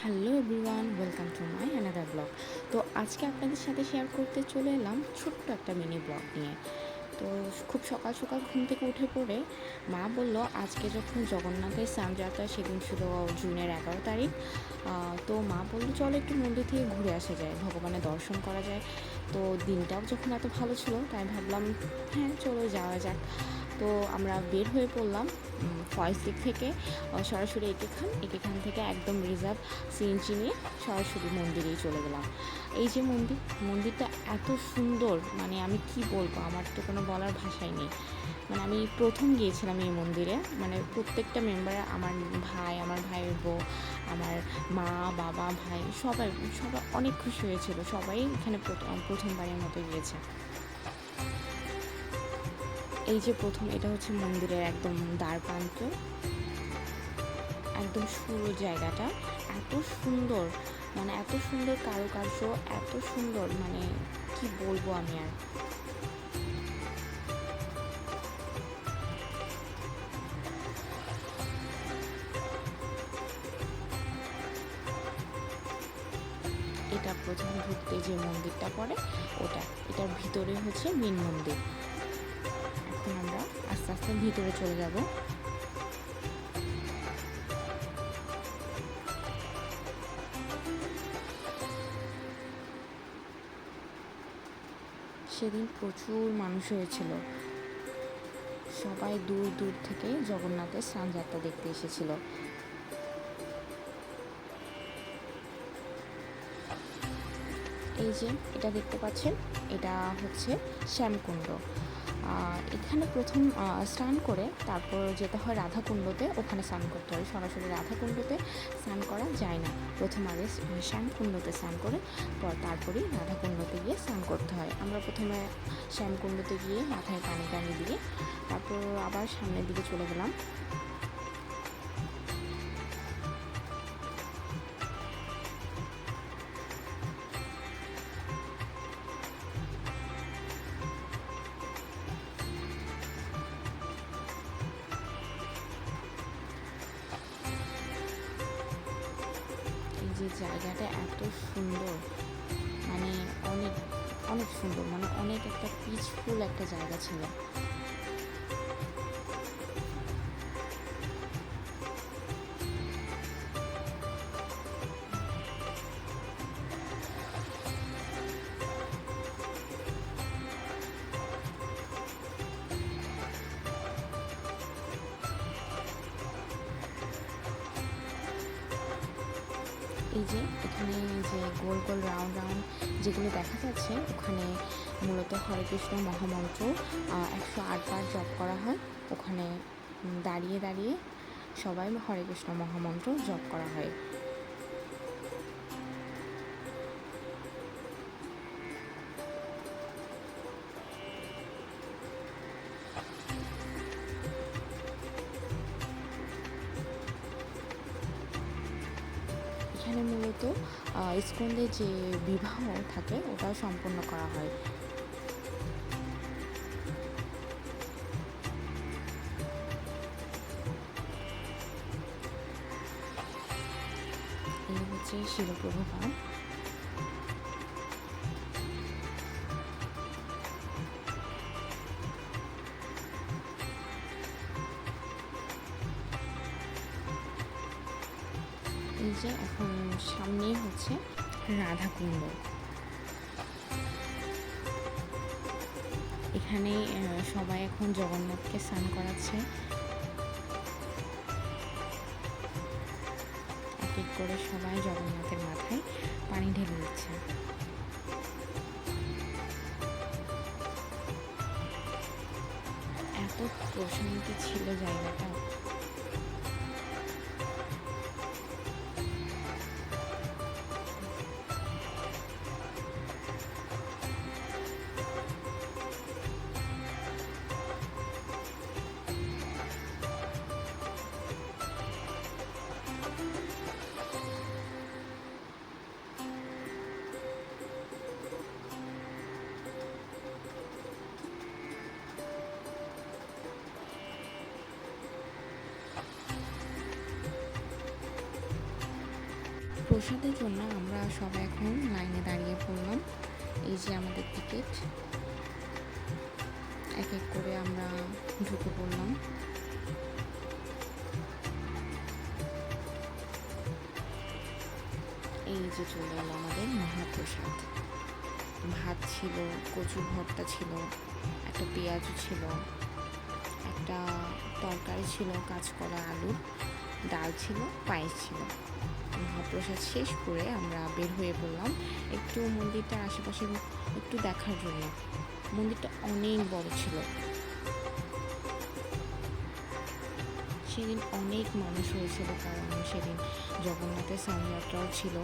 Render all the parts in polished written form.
Hello everyone, welcome to my another blog. তো আজকে আপনাদের সাথে শেয়ার করতে চলে এলাম ছোট্ট একটা মিনি ব্লগ নিয়ে। তো খুব সকাল সকাল ঘুম থেকে উঠে পড়ে মা বলল আজকে যখন জগন্নাথের স্নানযাত্রা, সেদিন ছিল জুনের 11 তারিখ। তো মা বলল চলো একটু মন্দির থেকে ঘুরে আসা যায়, ভগবানের দর্শন করা যায়। তো দিনটাও যখন এত ভালো ছিল তাই ভাবলাম হ্যাঁ চলো যাওয়া যাক। তো আমরা বের হয়ে পড়লাম ফয়েজ দিক থেকে, সরাসরি একেখান থেকে একদম রিজার্ভ সিএনজি নিয়ে সরাসরি মন্দিরেই চলে গেলাম। এই যে মন্দিরটা এত সুন্দর, মানে আমি কি বলবো, আমার তো কোনো বলার ভাষাই নেই। মানে আমি প্রথম গিয়েছিলাম এই মন্দিরে, মানে প্রত্যেকটা মেম্বার, আমার ভাইয়ের বউ, আমার মা, বাবা, ভাই, সবাই সবাই অনেক খুশি হয়েছিল। সবাই এখানে প্রথমবারের মতো গিয়েছে। এই যে প্রথম, এটা হচ্ছে মন্দিরের একদম দ্বার প্রান্ত, একদম শুরু জায়গাটা এত সুন্দর, মানে এত সুন্দর কারুকার্য, এত সুন্দর, মানে কি বলবো আমি আর। এটা প্রথম ঢুকতে যে মন্দিরটা পড়ে এটার ভিতরে হচ্ছে মেন মন্দির। এখন আমরা আস্তে আস্তে ভিতরে চলে যাব। সেদিন প্রচুর মানুষ হয়েছিল, সবাই দূর দূর থেকে জগন্নাথের স্নানযাত্রা দেখতে এসেছিল। এই যে এটা দেখতে পাচ্ছেন, এটা হচ্ছে শ্যামকুণ্ড। এখানে প্রথম স্নান করে তারপর যেতে হয় রাধাকুণ্ডতে, ওখানে স্নান করতে হয়। সরাসরি রাধাকুণ্ডতে স্নান করা যায় না, প্রথম আগে শ্যামকুণ্ডতে স্নান করে তারপরেই রাধাকুণ্ডতে গিয়ে স্নান করতে হয়। আমরা প্রথমে শ্যামকুণ্ডতে গিয়ে মাথায় পানি টানি দিয়ে তারপর আবার সামনের দিকে চলে গেলাম। এই যে জায়গাটা এত সুন্দর, মানে অনেক অনেক সুন্দর, মানে অনেক একটা পিসফুল একটা জায়গা ছিল। এই যে এখানে যে গোল গোল রাউন্ড রাউন্ড যেগুলো দেখা যাচ্ছে, ওখানে মূলত হরে কৃষ্ণ মহামন্ত্র 108 বার জপ করা হয়। ওখানে দাঁড়িয়ে দাঁড়িয়ে সবাই হরে কৃষ্ণ মহামন্ত্র জপ করা হয়। এখানে মূলত ইস্কনে যে বিবাহ থাকে ওটাও সম্পন্ন করা হয়। এই হচ্ছে শিলপ্রভুপাদ। এই যে এখন সামনেই হচ্ছে রাধাকুণ্ড। এখানে সবাই এখন জগন্নাথকে স্নান করাচ্ছে, এক এক করে সবাই জগন্নাথের মাথায় পানি ঢেলে দিচ্ছে। এত প্রশান্তি ছিল জায়গাটা। প্রসাদের জন্য আমরা সবাই এখন লাইনে দাঁড়িয়ে পড়লাম। এই যে আমাদের টিকিট, এক এক করে আমরা ঢুকে পড়লাম। এই যে চলে এলো আমাদের মহাপ্রসাদ। ভাত ছিল, কচুর ভর্তা ছিল, একটা পেঁয়াজু ছিল, একটা তরকারি ছিল কাঁচকলা আলুর, ডাল ছিল, পায়েস ছিল। মহাপ্রসাদ শেষ করে আমরা বের হয়ে পড়লাম একটু মন্দিরটার আশেপাশে একটু দেখার জন্য। মন্দিরটা অনেক বড় ছিল। সেদিন অনেক মানুষ হয়েছিল, কারণ সেদিন জগন্নাথের স্নানযাত্রাও ছিল।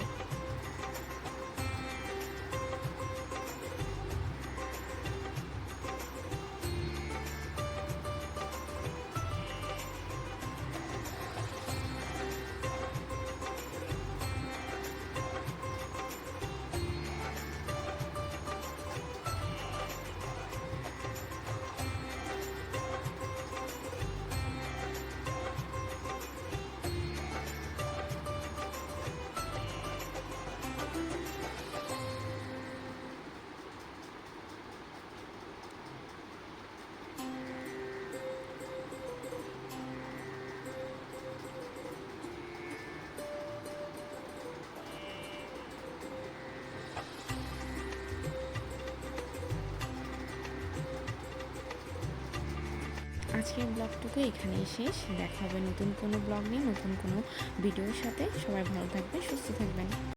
আজকের ব্লগটুকু এখানেই শেষ। দেখা হবে নতুন কোনো ব্লগ নিয়ে, নতুন কোনো ভিডিওর সাথে। সবাই ভালো থাকবেন, সুস্থ থাকবেন।